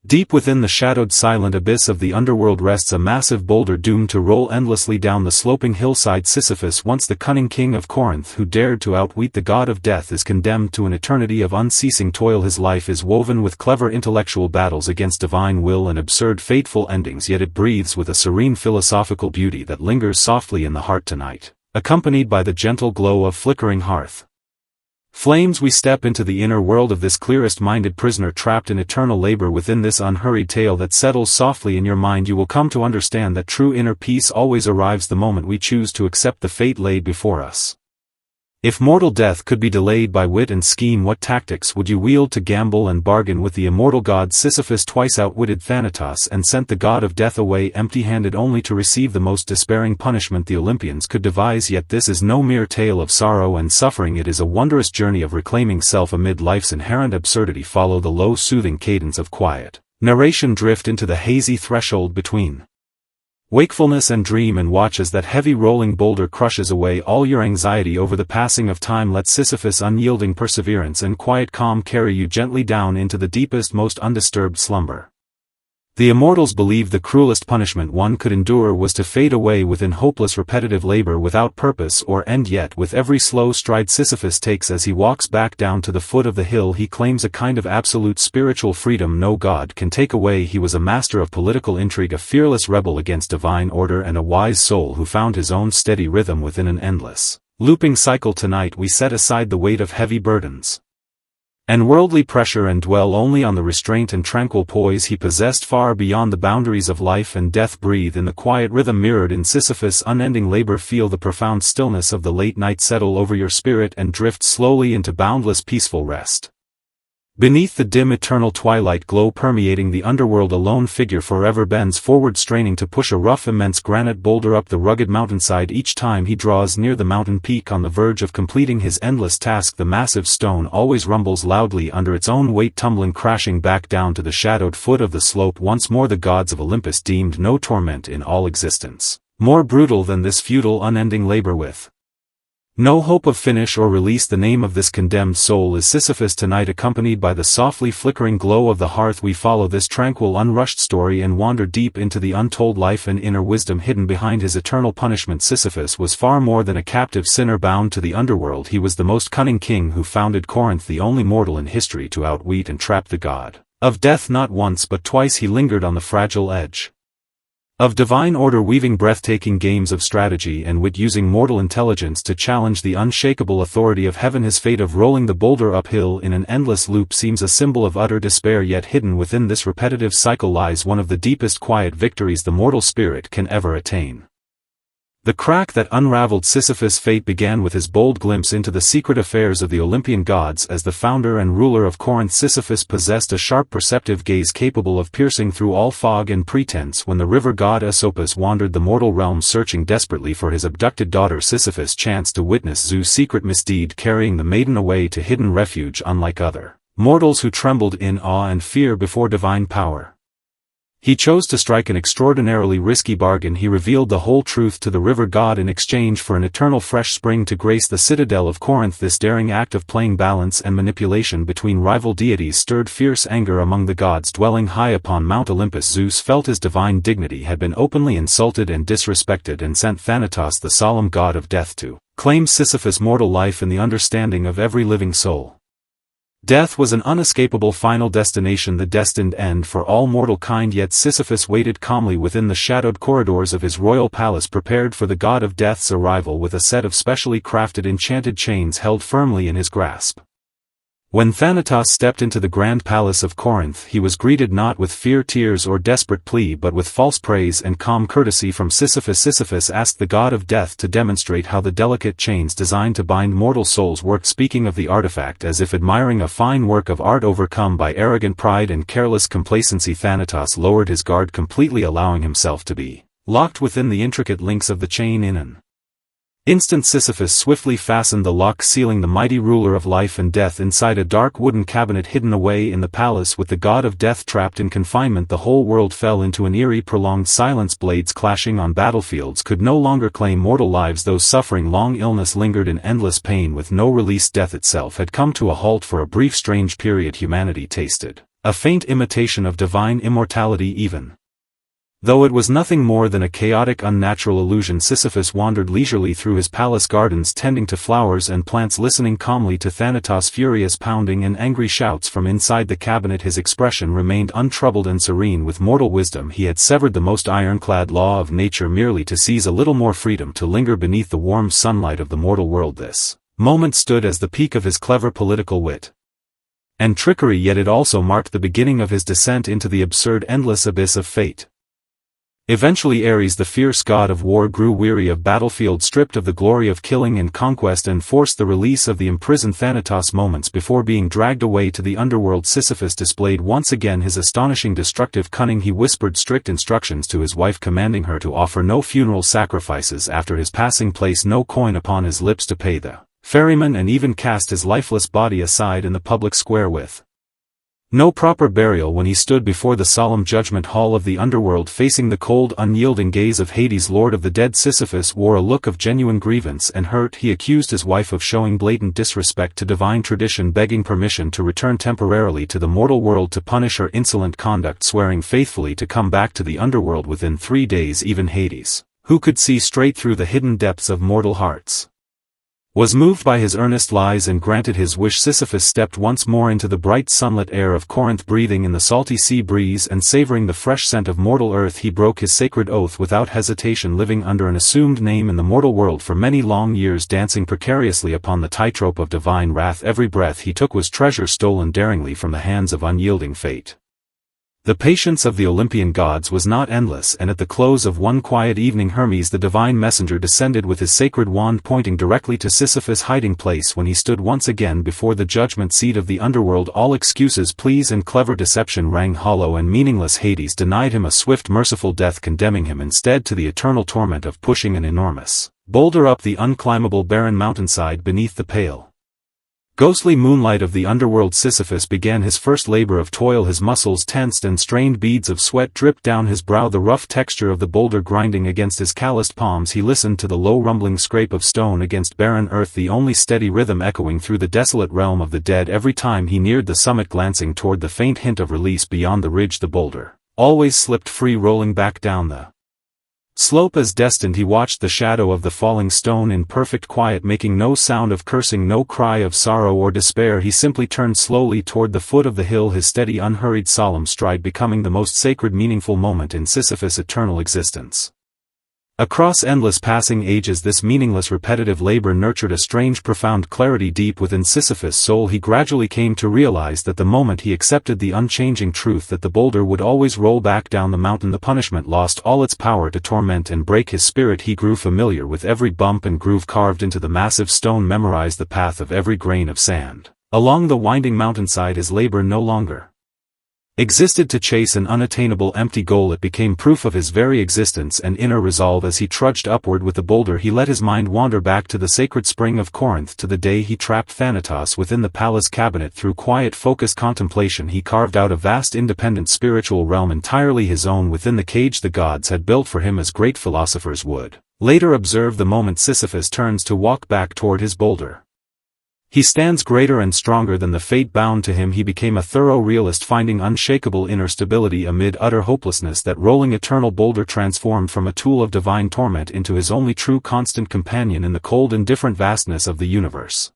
Deep within the shadowed silent abyss of the underworld rests a massive boulder doomed to roll endlessly down the sloping hillside. Sisyphus, once the cunning king of Corinth who dared to outwit the god of death, is condemned to an eternity of unceasing toil. His life is woven with clever intellectual battles against divine will and absurd fateful endings, yet it breathes with a serene philosophical beauty that lingers softly in the heart tonight, accompanied by the gentle glow of flickering hearth flames. We step into the inner world of this clearest-minded prisoner trapped in eternal labor. Within this unhurried tale that settles softly in your mind, you will come to understand that true inner peace always arrives the moment we choose to accept the fate laid before us. If mortal death could be delayed by wit and scheme, what tactics would you wield to gamble and bargain with the immortal god? Sisyphus twice outwitted Thanatos and sent the god of death away empty-handed, only to receive the most despairing punishment the Olympians could devise. Yet this is no mere tale of sorrow and suffering, it is a wondrous journey of reclaiming self amid life's inherent absurdity. Follow the low soothing cadence of quiet narration, drift into the hazy threshold between wakefulness and dream, and watch as that heavy rolling boulder crushes away all your anxiety over the passing of time. Let Sisyphus' unyielding perseverance and quiet calm carry you gently down into the deepest, most undisturbed slumber. The immortals believed the cruelest punishment one could endure was to fade away within hopeless repetitive labor without purpose or end. Yet with every slow stride Sisyphus takes as he walks back down to the foot of the hill, he claims a kind of absolute spiritual freedom no god can take away. He was a master of political intrigue, a fearless rebel against divine order, and a wise soul who found his own steady rhythm within an endless, looping cycle. Tonight we set aside the weight of heavy burdens and worldly pressure and dwell only on the restraint and tranquil poise he possessed far beyond the boundaries of life and death. Breathe in the quiet rhythm mirrored in Sisyphus' unending labor. Feel the profound stillness of the late night settle over your spirit and drift slowly into boundless peaceful rest. Beneath the dim eternal twilight glow permeating the underworld, a lone figure forever bends forward, straining to push a rough immense granite boulder up the rugged mountainside. Each time he draws near the mountain peak on the verge of completing his endless task, the massive stone always rumbles loudly under its own weight, tumbling crashing back down to the shadowed foot of the slope. Once more the gods of Olympus deemed no torment in all existence more brutal than this futile unending labor with no hope of finish or release. The name of this condemned soul is Sisyphus. Tonight, accompanied by the softly flickering glow of the hearth, we follow this tranquil unrushed story and wander deep into the untold life and inner wisdom hidden behind his eternal punishment. Sisyphus was far more than a captive sinner bound to the underworld. He was the most cunning king who founded Corinth, the only mortal in history to outwit and trap the god of death. Not once but twice he lingered on the fragile edge of divine order, weaving breathtaking games of strategy and wit, using mortal intelligence to challenge the unshakable authority of heaven. His fate of rolling the boulder uphill in an endless loop seems a symbol of utter despair, yet hidden within this repetitive cycle lies one of the deepest quiet victories the mortal spirit can ever attain. The crack that unraveled Sisyphus' fate began with his bold glimpse into the secret affairs of the Olympian gods. As the founder and ruler of Corinth, Sisyphus possessed a sharp perceptive gaze capable of piercing through all fog and pretense. When the river god Sisyphus wandered the mortal realm searching desperately for his abducted daughter, Sisyphus chanced to witness Zeus' secret misdeed, carrying the maiden away to hidden refuge. Unlike other mortals who trembled in awe and fear before divine power, he chose to strike an extraordinarily risky bargain. He revealed the whole truth to the river god in exchange for an eternal fresh spring to grace the citadel of Corinth. This daring act of playing balance and manipulation between rival deities stirred fierce anger among the gods dwelling high upon Mount Olympus. Zeus felt his divine dignity had been openly insulted and disrespected, and sent Thanatos, the solemn god of death, to claim Sisyphus' mortal life in the understanding of every living soul. Death was an unescapable final destination, the destined end for all mortal kind. Yet Sisyphus waited calmly within the shadowed corridors of his royal palace, prepared for the god of death's arrival with a set of specially crafted enchanted chains held firmly in his grasp. When Thanatos stepped into the grand palace of Corinth, he was greeted not with fear, tears, or desperate plea, but with false praise and calm courtesy from Sisyphus. Sisyphus asked the god of death to demonstrate how the delicate chains designed to bind mortal souls worked. Speaking of the artifact as if admiring a fine work of art, overcome by arrogant pride and careless complacency, Thanatos lowered his guard completely, allowing himself to be locked within the intricate links of the chain. In an instant, Sisyphus swiftly fastened the lock, sealing the mighty ruler of life and death inside a dark wooden cabinet hidden away in the palace. With the god of death trapped in confinement, the whole world fell into an eerie, prolonged silence. Blades clashing on battlefields could no longer claim mortal lives. Those suffering long illness lingered in endless pain with no release. Death itself had come to a halt for a brief, strange period. Humanity tasted A faint imitation of divine immortality even. Though it was nothing more than a chaotic unnatural illusion, Sisyphus wandered leisurely through his palace gardens, tending to flowers and plants, listening calmly to Thanatos' furious pounding and angry shouts from inside the cabinet. His expression remained untroubled and serene. With mortal wisdom he had severed the most ironclad law of nature merely to seize a little more freedom to linger beneath the warm sunlight of the mortal world. This moment stood as the peak of his clever political wit and trickery, yet it also marked the beginning of his descent into the absurd, endless abyss of fate. Eventually Ares, the fierce god of war, grew weary of battlefield, stripped of the glory of killing and conquest, and forced the release of the imprisoned Thanatos. Moments before being dragged away to the underworld, Sisyphus displayed once again his astonishing destructive cunning. He whispered strict instructions to his wife, commanding her to offer no funeral sacrifices after his passing, place no coin upon his lips to pay the ferryman, and even cast his lifeless body aside in the public square with no proper burial. When he stood before the solemn judgment hall of the underworld, facing the cold, unyielding gaze of Hades, lord of the dead, Sisyphus wore a look of genuine grievance and hurt. He accused his wife of showing blatant disrespect to divine tradition, begging permission to return temporarily to the mortal world to punish her insolent conduct, swearing faithfully to come back to the underworld within 3 days. Even Hades, who could see straight through the hidden depths of mortal hearts, was moved by his earnest lies and granted his wish. Sisyphus stepped once more into the bright sunlit air of Corinth, breathing in the salty sea breeze and savoring the fresh scent of mortal earth. He broke his sacred oath without hesitation, living under an assumed name in the mortal world for many long years, dancing precariously upon the tightrope of divine wrath. Every breath he took was treasure stolen daringly from the hands of unyielding fate. The patience of the Olympian gods was not endless, and at the close of one quiet evening Hermes, the divine messenger, descended with his sacred wand pointing directly to Sisyphus' hiding place. When he stood once again before the judgment seat of the underworld, all excuses, pleas and clever deception rang hollow and meaningless. Hades denied him a swift, merciful death, condemning him instead to the eternal torment of pushing an enormous boulder up the unclimbable barren mountainside beneath the pale, ghostly moonlight of the underworld. Sisyphus began his first labor of toil. His muscles tensed and strained, beads of sweat dripped down his brow, the rough texture of the boulder grinding against his calloused palms. He listened to the low rumbling scrape of stone against barren earth, the only steady rhythm echoing through the desolate realm of the dead. Every time he neared the summit, glancing toward the faint hint of release beyond the ridge, the boulder always slipped free, rolling back down the slope as destined. He watched the shadow of the falling stone in perfect quiet, making no sound of cursing, no cry of sorrow or despair. He simply turned slowly toward the foot of the hill, his steady, unhurried, solemn stride becoming the most sacred, meaningful moment in Sisyphus' eternal existence. Across endless passing ages, this meaningless, repetitive labor nurtured a strange, profound clarity deep within Sisyphus' soul. He gradually came to realize that the moment he accepted the unchanging truth that the boulder would always roll back down the mountain, the punishment lost all its power to torment and break his spirit. He grew familiar with every bump and groove carved into the massive stone, memorized the path of every grain of sand along the winding mountainside. His labor no longer existed to chase an unattainable empty goal. It became proof of his very existence and inner resolve. As he trudged upward with the boulder, he let his mind wander back to the sacred spring of Corinth, to the day he trapped Thanatos within the palace cabinet. Through quiet, focused contemplation he carved out a vast, independent spiritual realm entirely his own within the cage the gods had built for him, as great philosophers would later observe. The moment Sisyphus turns to walk back toward his boulder, he stands greater and stronger than the fate bound to him. He became a thorough realist, finding unshakable inner stability amid utter hopelessness. That rolling eternal boulder transformed from a tool of divine torment into his only true constant companion in the cold, indifferent vastness of the universe.